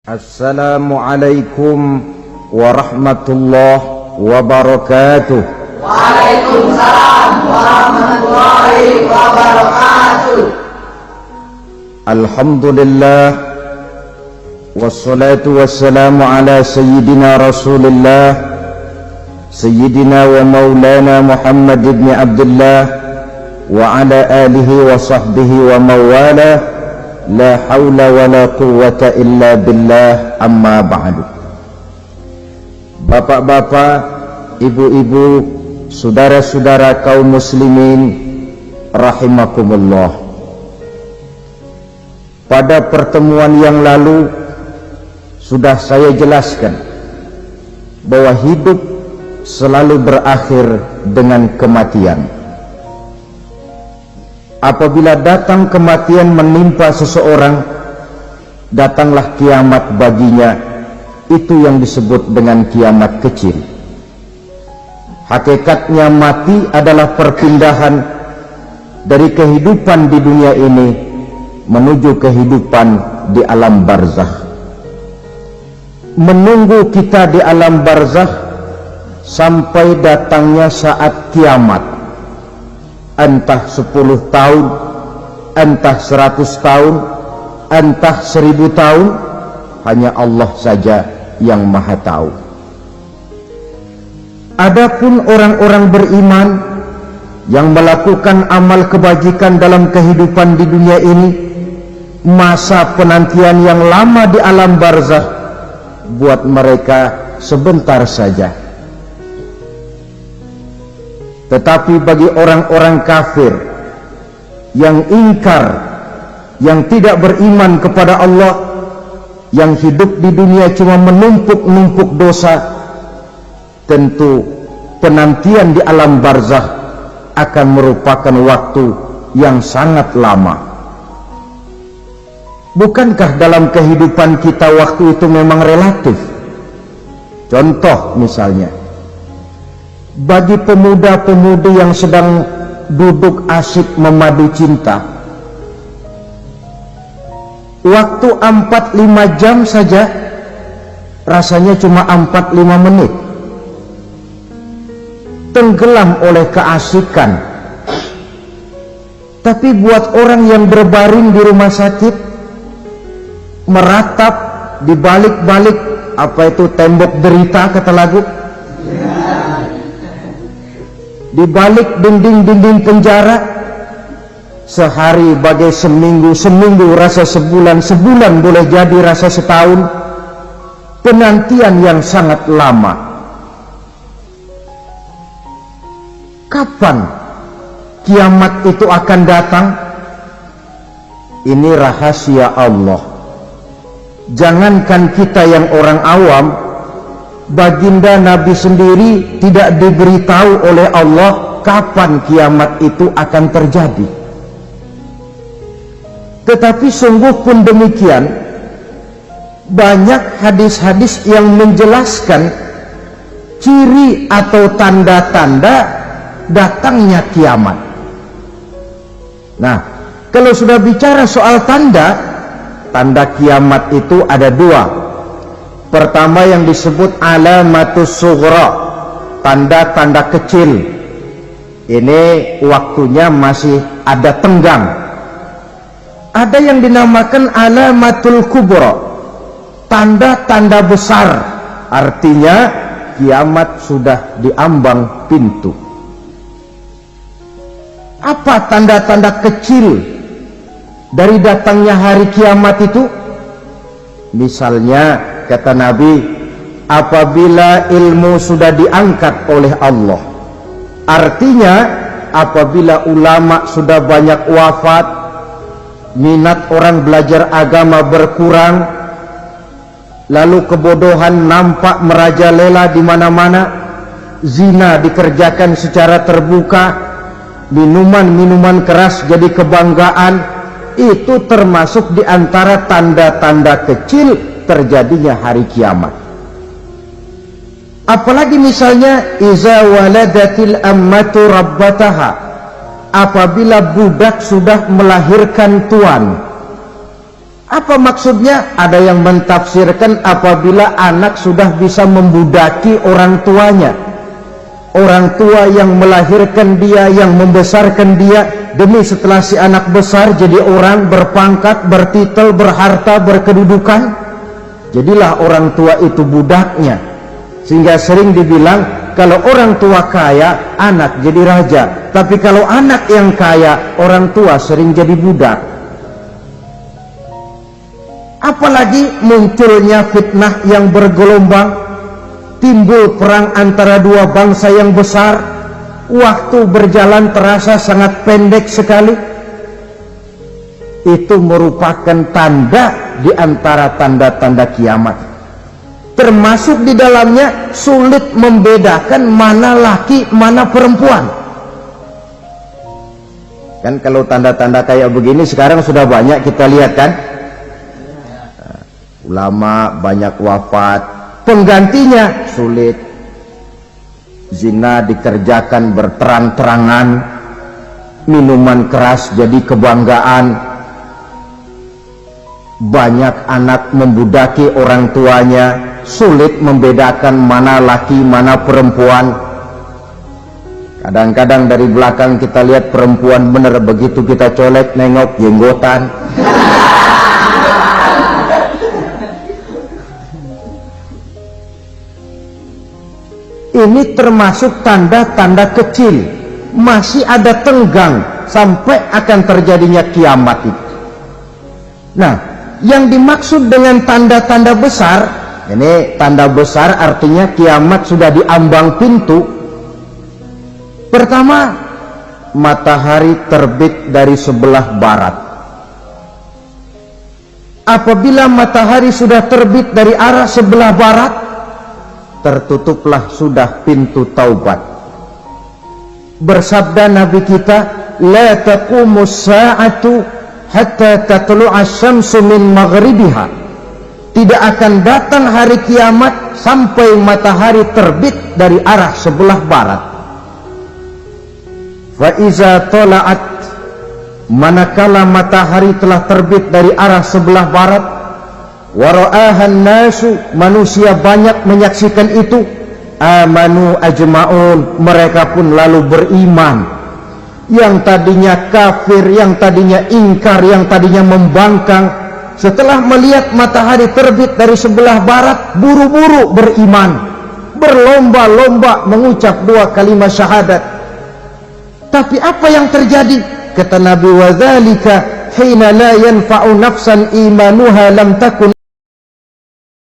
Assalamualaikum warahmatullahi wabarakatuh. Waalaikumsalam warahmatullahi wabarakatuh. Alhamdulillah wassalatu wassalamu ala sayyidina Rasulillah sayyidina wa maulana Muhammad ibn Abdullah wa ala alihi wa sahbihi wa mawalah. La haula wa la quwwata illa billah, amma ba'du. Bapak-bapak, ibu-ibu, saudara-saudara kaum muslimin rahimakumullah. Pada pertemuan yang lalu sudah saya jelaskan bahwa hidup selalu berakhir dengan kematian. Apabila datang kematian menimpa seseorang, datanglah kiamat baginya. Itu yang disebut dengan kiamat kecil. Hakikatnya mati adalah perpindahan dari kehidupan di dunia ini menuju kehidupan di alam barzakh. Menunggu kita di alam barzakh sampai datangnya saat kiamat. Entah 10 tahun, entah 100 tahun, entah 1000 tahun, hanya Allah saja yang maha tahu. Adapun orang-orang beriman yang melakukan amal kebajikan dalam kehidupan di dunia ini, masa penantian yang lama di alam barzakh buat mereka sebentar saja. Tetapi bagi orang-orang kafir yang ingkar, yang tidak beriman kepada Allah, yang hidup di dunia cuma menumpuk-numpuk dosa, tentu penantian di alam barzakh akan merupakan waktu yang sangat lama. Bukankah dalam kehidupan kita waktu itu memang relatif? Contoh misalnya, bagi pemuda-pemudi yang sedang duduk asyik memadu cinta, waktu 4-5 jam saja rasanya cuma 4-5 menit, tenggelam oleh keasikan. Tapi buat orang yang berbaring di rumah sakit, meratap di balik-balik apa itu tembok derita kata lagu, di balik dinding-dinding penjara, sehari bagai seminggu, seminggu rasa sebulan, sebulan boleh jadi rasa setahun. Penantian yang sangat lama. Kapan kiamat itu akan datang? Ini rahasia Allah. Jangankan kita yang orang awam, baginda Nabi sendiri tidak diberitahu oleh Allah kapan kiamat itu akan terjadi. Tetapi sungguh pun demikian, banyak hadis-hadis yang menjelaskan ciri atau tanda-tanda datangnya kiamat. Nah, kalau sudah bicara soal tanda kiamat itu ada dua. Pertama yang disebut alamatus sughra, tanda-tanda kecil. Ini waktunya masih ada tenggang. Ada yang dinamakan alamatul kubra, tanda-tanda besar. Artinya kiamat sudah diambang pintu. Apa tanda-tanda kecil dari datangnya hari kiamat itu? Misalnya kata Nabi, apabila ilmu sudah diangkat oleh Allah, artinya apabila ulama sudah banyak wafat, minat orang belajar agama berkurang, lalu kebodohan nampak merajalela di mana-mana, zina dikerjakan secara terbuka, minuman-minuman keras jadi kebanggaan, itu termasuk di antara tanda-tanda kecil terjadinya hari kiamat. Apalagi misalnya iza waladatil ammatu rabbataha, apabila budak sudah melahirkan tuan. Apa maksudnya? Ada yang mentafsirkan apabila anak sudah bisa membudaki orang tuanya, orang tua yang melahirkan dia, yang membesarkan dia, demi setelah si anak besar jadi orang berpangkat, bertitel, berharta, berkedudukan, jadilah orang tua itu budaknya. Sehingga sering dibilang kalau orang tua kaya, anak jadi raja, tapi kalau anak yang kaya, orang tua sering jadi budak. Apalagi munculnya fitnah yang bergelombang, timbul perang antara dua bangsa yang besar, waktu berjalan terasa sangat pendek sekali. Itu merupakan tanda di antara tanda-tanda kiamat. Termasuk di dalamnya sulit membedakan mana laki, mana perempuan. Kan kalau tanda-tanda kayak begini sekarang sudah banyak kita lihat kan. Ulama banyak wafat, penggantinya sulit. Zina dikerjakan berterang-terangan, minuman keras jadi kebanggaan, banyak anak membudaki orang tuanya, sulit membedakan mana laki mana perempuan. Kadang-kadang dari belakang kita lihat perempuan bener, begitu kita colek nengok jenggotan. Ini termasuk tanda-tanda kecil, masih ada tenggang sampai akan terjadinya kiamat itu. Nah, yang dimaksud dengan tanda-tanda besar, ini tanda besar artinya kiamat sudah diambang pintu. Pertama, matahari terbit dari sebelah barat. Apabila matahari sudah terbit dari arah sebelah barat, tertutuplah sudah pintu taubat. Bersabda Nabi kita, la taqumus sa'atu hatta tatlu'a syamsu min maghribiha. Tidak akan datang hari kiamat sampai matahari terbit dari arah sebelah barat. Fa iza tala'at, manakala matahari telah terbit dari arah sebelah barat, wara'ahan nasu, manusia banyak menyaksikan itu, amanu ajma'un, mereka pun lalu beriman. Yang tadinya kafir, yang tadinya ingkar, yang tadinya membangkang, setelah melihat matahari terbit dari sebelah barat, buru-buru beriman, berlomba-lomba mengucap dua kalimat syahadat. Tapi apa yang terjadi? Kata Nabi, wa dzalika hina la yanfa'u nafsan imanuha lam takun